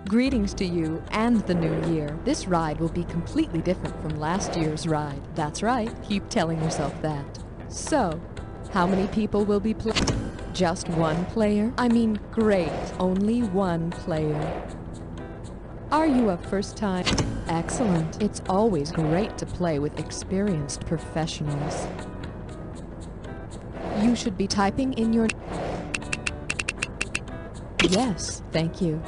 Greetings to you and the new year. This ride will be completely different from last year's ride. That's right, keep telling yourself that. So, how many people will be playing? Just one player? I mean, great, only one player. Are you a first time? Excellent. It's always great to play with experienced professionals. You should be typing in your... Yes, thank you.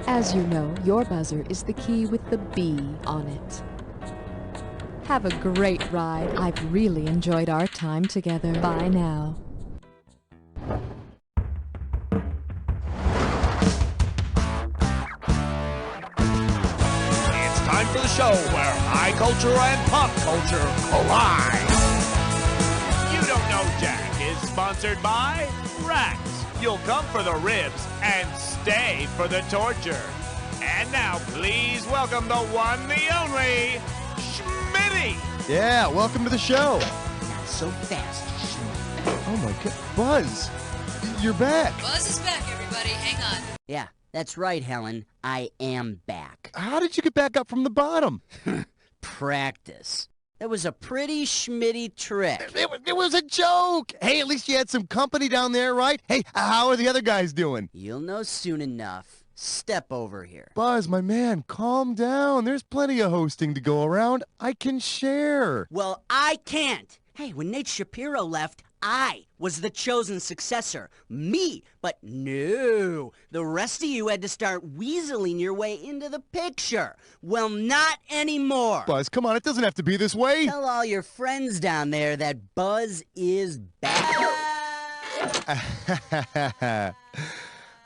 As you know, your buzzer is the key with the B on it. Have a great ride. I've really enjoyed our time together. Bye now. It's time for the show where high culture and pop culture collide. You Don't Know Jack is sponsored by Rax. You'll come for the ribs and stay for the torture. And now, please welcome the one, the only, Schmitty. Yeah, welcome to the show. Not so fast, Schmitty. Oh my God, Buzz, you're back. Buzz is back, everybody. Hang on. Yeah, that's right, Helen. I am back. How did you get back up from the bottom? Practice. That was a pretty Schmitty trick. It was a joke. Hey, at least you had some company down there, right? Hey, how are the other guys doing? You'll know soon enough. Step over here. Buzz, my man, calm down. There's plenty of hosting to go around. I can share. Well, I can't. Hey, when Nate Shapiro left, I was the chosen successor. Me. But no, the rest of you had to start weaseling your way into the picture. Well, not anymore. Buzz, come on, it doesn't have to be this way. Tell all your friends down there that Buzz is back.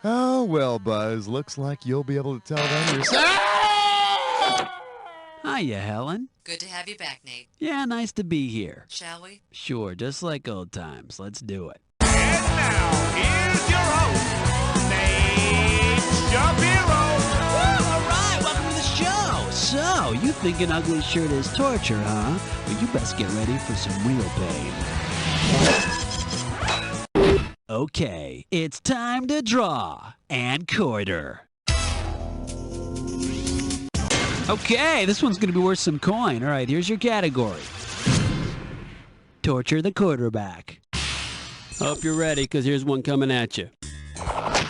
Oh, well, Buzz, looks like you'll be able to tell them yourself. Hiya, Helen. Good to have you back, Nate. Yeah, nice to be here. Shall we? Sure, just like old times. Let's do it. And now, here's your host, Nate Shapiro. Woo, all right, welcome to the show. So, you think an ugly shirt is torture, huh? Well, you best get ready for some real pain. Okay, it's time to draw and quarter. Okay, this one's going to be worth some coin. All right, here's your category. Torture the quarterback. Hope you're ready, because here's one coming at you.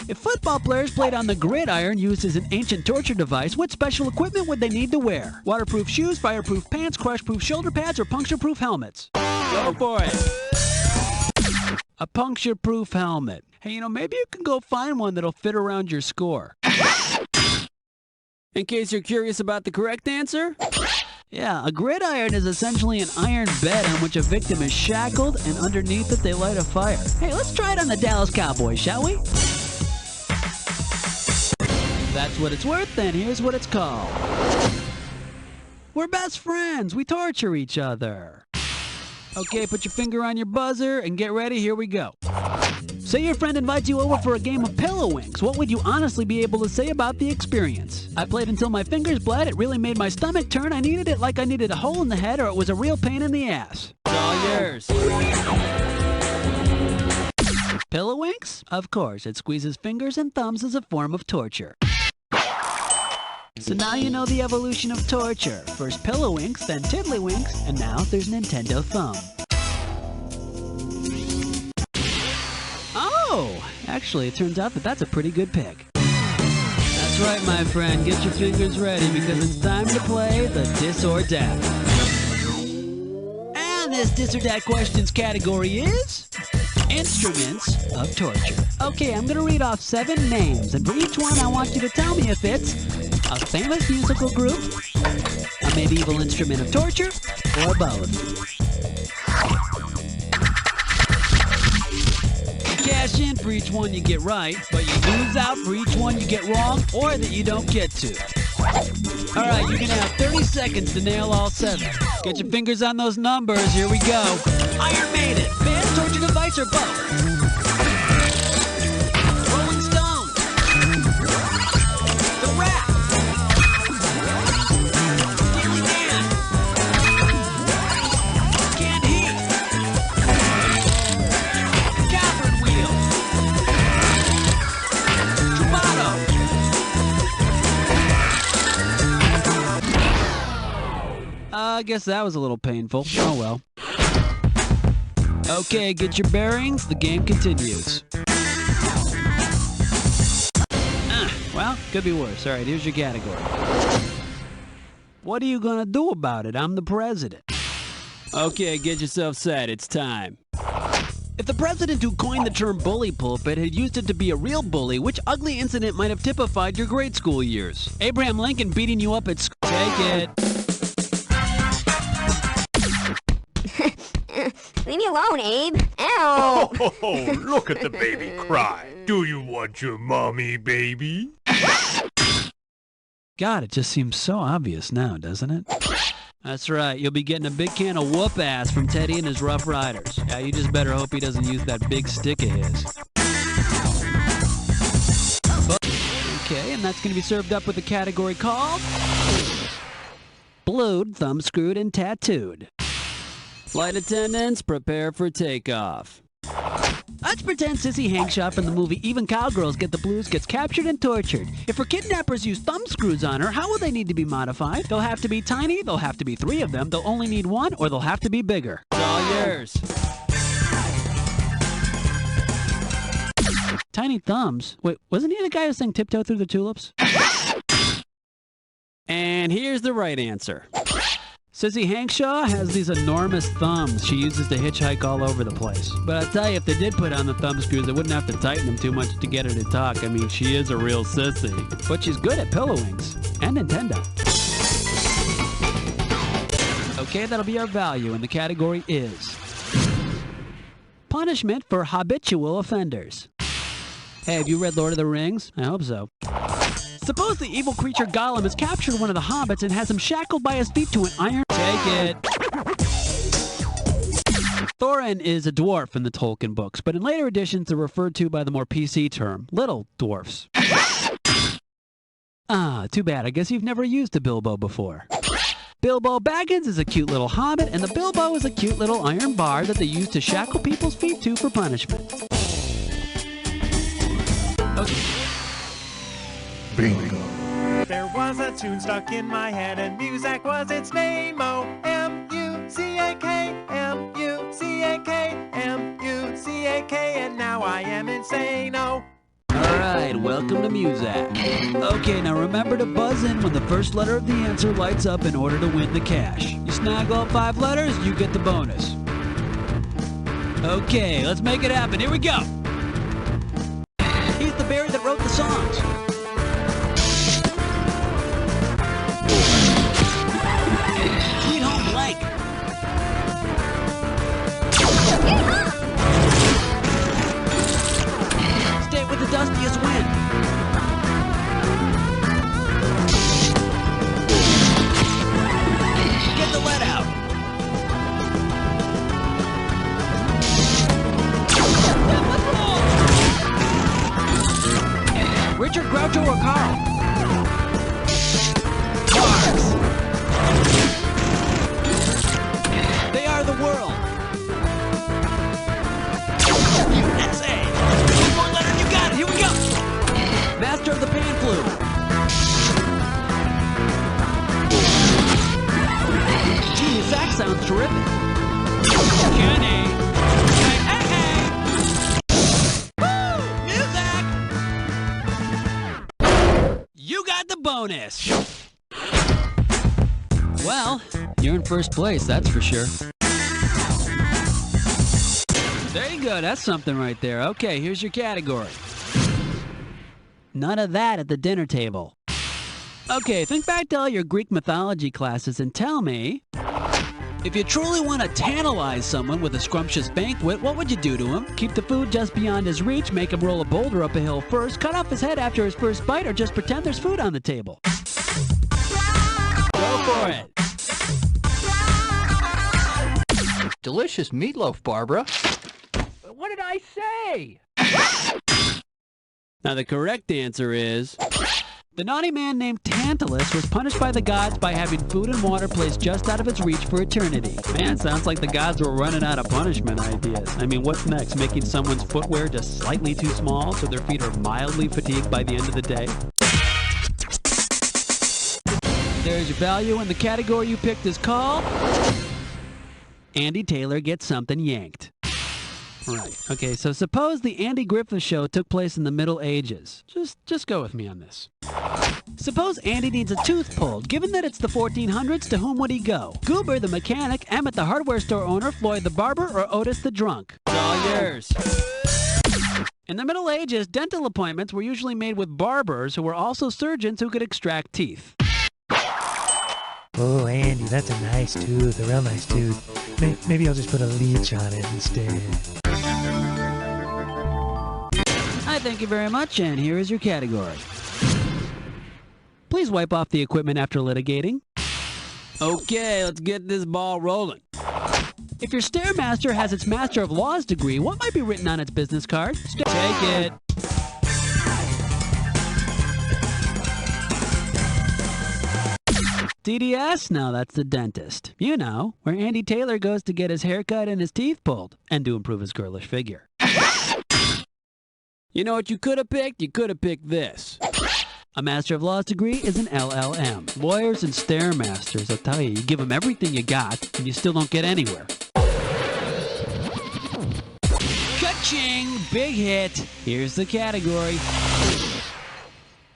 If football players played on the gridiron used as an ancient torture device, what special equipment would they need to wear? Waterproof shoes, fireproof pants, crush-proof shoulder pads, or puncture-proof helmets? Go for it. A puncture-proof helmet. Hey, you know, maybe you can go find one that'll fit around your score. In case you're curious about the correct answer, yeah, a gridiron is essentially an iron bed on which a victim is shackled, and underneath it they light a fire. Hey, let's try it on the Dallas Cowboys, shall we? That's what it's worth, then. Here's what it's called. We're best friends. We torture each other. Okay, put your finger on your buzzer and get ready. Here we go. Say your friend invites you over for a game of pillow wings. What would you honestly be able to say about the experience? I played until my fingers bled. It really made my stomach turn. I needed it like I needed a hole in the head, or it was a real pain in the ass. It's all yours. Pillow winks? Of course. It squeezes fingers and thumbs as a form of torture. So now you know the evolution of torture. First pillow winks, then tiddlywinks, and now there's Nintendo Thumb. Oh, actually, it turns out that that's a pretty good pick. That's right, my friend. Get your fingers ready, because it's time to play the Dis or Dat. And this Dis or Dat questions category is instruments of torture. Okay, I'm going to read off 7 names, and for each one, I want you to tell me if it's a famous musical group, a medieval instrument of torture, or both. You cash in for each one you get right, but you lose out for each one you get wrong or that you don't get to. All right, you're going to have 30 seconds to nail all 7. Get your fingers on those numbers. Here we go. Iron Maiden, band, torture device, or both? Rolling Stones. The Rat. Steely Dan. Canned Heat. Catherine Wheel. Travato. I guess that was a little painful. Oh well. Okay, get your bearings. The game continues. Well, could be worse. All right, here's your category. What are you going to do about it? I'm the president. Okay, get yourself set. It's time. If the president who coined the term bully pulpit had used it to be a real bully, which ugly incident might have typified your grade school years? Abraham Lincoln beating you up at school. Take it. Leave me alone, Abe. Ow! Oh, look at the baby cry. Do you want your mommy, baby? God, it just seems so obvious now, doesn't it? That's right, you'll be getting a big can of whoop ass from Teddy and his Rough Riders. Yeah, you just better hope he doesn't use that big stick of his. Okay, and that's going to be served up with a category called Blued, Thumbscrewed, and Tattooed. Flight attendants, prepare for takeoff. Let's pretend Sissy Hankshaw from the movie Even Cowgirls Get the Blues gets captured and tortured. If her kidnappers use thumb screws on her, how will they need to be modified? They'll have to be tiny, they'll have to be 3 of them, they'll only need 1, or they'll have to be bigger. It's all yours. Tiny thumbs? Wait, wasn't he the guy who sang Tiptoe Through the Tulips? And here's the right answer. Sissy Hankshaw has these enormous thumbs she uses to hitchhike all over the place. But I'll tell you, if they did put on the thumb screws, they wouldn't have to tighten them too much to get her to talk. I mean, she is a real sissy. But she's good at pillow wings and Nintendo. Okay, that'll be our value, and the category is punishment for habitual offenders. Hey, have you read Lord of the Rings? I hope so. Suppose the evil creature Gollum has captured one of the hobbits and has him shackled by his feet to an iron... Take it. Thorin is a dwarf in the Tolkien books, but in later editions they're referred to by the more PC term, little dwarfs. Ah, too bad. I guess you've never used a Bilbo before. Bilbo Baggins is a cute little hobbit, and the Bilbo is a cute little iron bar that they use to shackle people's feet to for punishment. Okay. Bingo. There was a tune stuck in my head and Muzak was its name-o. M-U-Z-A-K, M-U-Z-A-K, M-U-Z-A-K, and now I am insane-o. Alright, welcome to Muzak. Okay, now remember to buzz in when the first letter of the answer lights up in order to win the cash. You snag all 5 letters, you get the bonus. Okay, let's make it happen. Here we go. He's the Barry that wrote the songs. Sweet Home Blank. Stay with the dustiest wind. Get the lead out. Richard, Groucho, or Carl? Cars. They are the world. USA. One more letter, you got it. Here we go. Master of the Pan Flute. Gee, your sax sounds terrific. Kenny. Hey, hey, hey. Woo! Music! You got the bonus. Well, you're in first place, that's for sure. There you go, that's something right there. Okay, here's your category. None of that at the dinner table. Okay, think back to all your Greek mythology classes and tell me, if you truly want to tantalize someone with a scrumptious banquet, what would you do to him? Keep the food just beyond his reach, make him roll a boulder up a hill first, cut off his head after his first bite, or just pretend there's food on the table? Go for it. Delicious meatloaf, Barbara. What did I say? Now the correct answer is... The naughty man named Tantalus was punished by the gods by having food and water placed just out of his reach for eternity. Man, sounds like the gods were running out of punishment ideas. I mean, what's next? Making someone's footwear just slightly too small so their feet are mildly fatigued by the end of the day? There's your value, and the category you picked is called Andy Taylor Gets Something Yanked. Right. Okay, so suppose the Andy Griffith Show took place in the Middle Ages. Just go with me on this. Suppose Andy needs a tooth pulled. Given that it's the 1400s, to whom would he go? Goober the mechanic, Emmett the hardware store owner, Floyd the barber, or Otis the drunk? It's all yours. In the Middle Ages, dental appointments were usually made with barbers who were also surgeons who could extract teeth. Oh, Andy, that's a nice tooth, a real nice tooth. Maybe I'll just put a leech on it instead. Hi, thank you very much, and here is your category. Please wipe off the equipment after litigating. Okay, let's get this ball rolling. If your Stairmaster has its Master of Laws degree, what might be written on its business card? Take it. DDS? No, that's the dentist. You know, where Andy Taylor goes to get his hair cut and his teeth pulled, and to improve his girlish figure. You know what you could have picked? You could have picked this. A Master of Laws degree is an LLM. Lawyers and Stairmasters, I'll tell you, you give them everything you got, and you still don't get anywhere. Ka-ching! Big hit. Here's the category.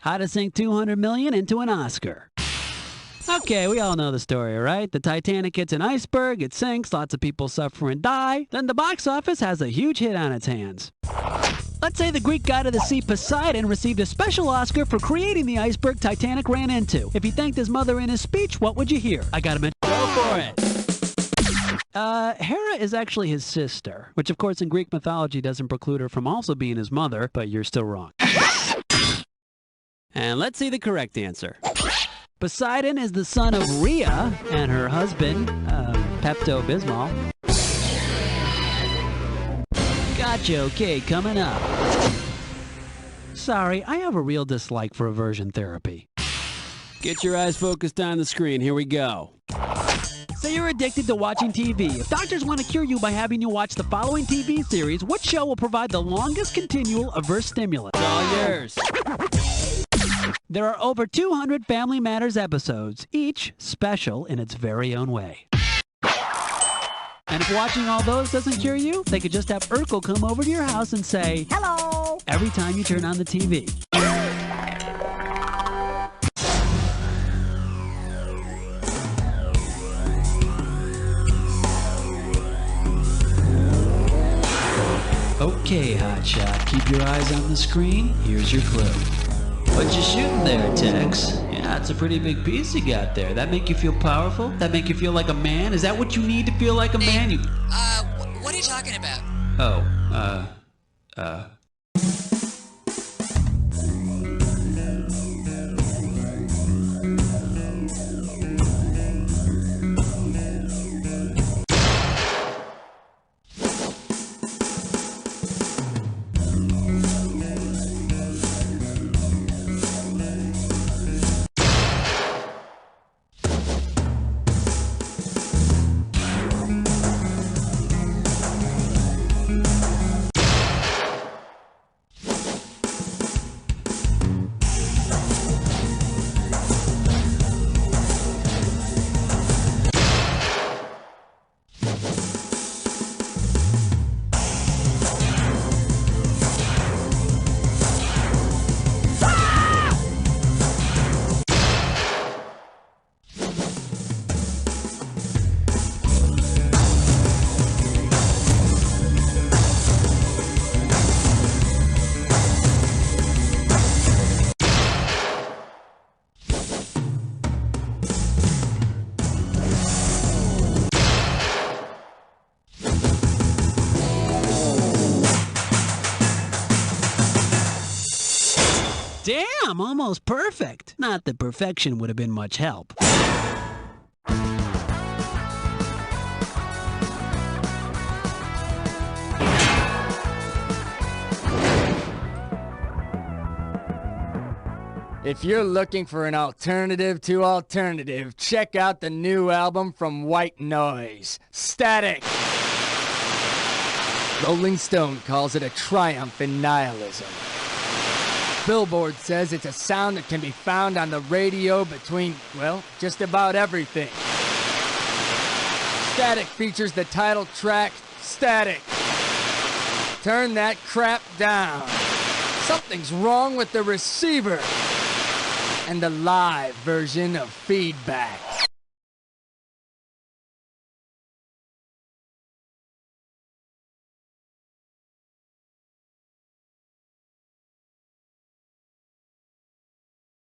How to sink $200 million into an Oscar. Okay, we all know the story, right? The Titanic hits an iceberg, it sinks, lots of people suffer and die. Then the box office has a huge hit on its hands. Let's say the Greek god of the sea, Poseidon, received a special Oscar for creating the iceberg Titanic ran into. If he thanked his mother in his speech, what would you hear? I gotta mention. Go for it. Hera is actually his sister, which of course in Greek mythology doesn't preclude her from also being his mother, but you're still wrong. And let's see the correct answer. Poseidon is the son of Rhea and her husband, Pepto-Bismol. Gotcha, okay, coming up. Sorry, I have a real dislike for aversion therapy. Get your eyes focused on the screen, here we go. Say you're addicted to watching TV. If doctors want to cure you by having you watch the following TV series, what show will provide the longest continual averse stimulus? It's all yours. There are over 200 Family Matters episodes, each special in its very own way. And if watching all those doesn't cure you, they could just have Urkel come over to your house and say, "Hello," every time you turn on the TV. Okay, hotshot, keep your eyes on the screen. Here's your clue. What you shooting there, Tex? Yeah, it's a pretty big piece you got there. That make you feel powerful? That make you feel like a man? Is that what you need to feel like a man? What are you talking about? Damn, almost perfect. Not that perfection would have been much help. If you're looking for an alternative to alternative, check out the new album from White Noise, Static. Rolling Stone calls it a triumph in nihilism. Billboard says it's a sound that can be found on the radio between, well, just about everything. Static features the title track, Static. Turn that crap down. Something's wrong with the receiver. And the live version of Feedback.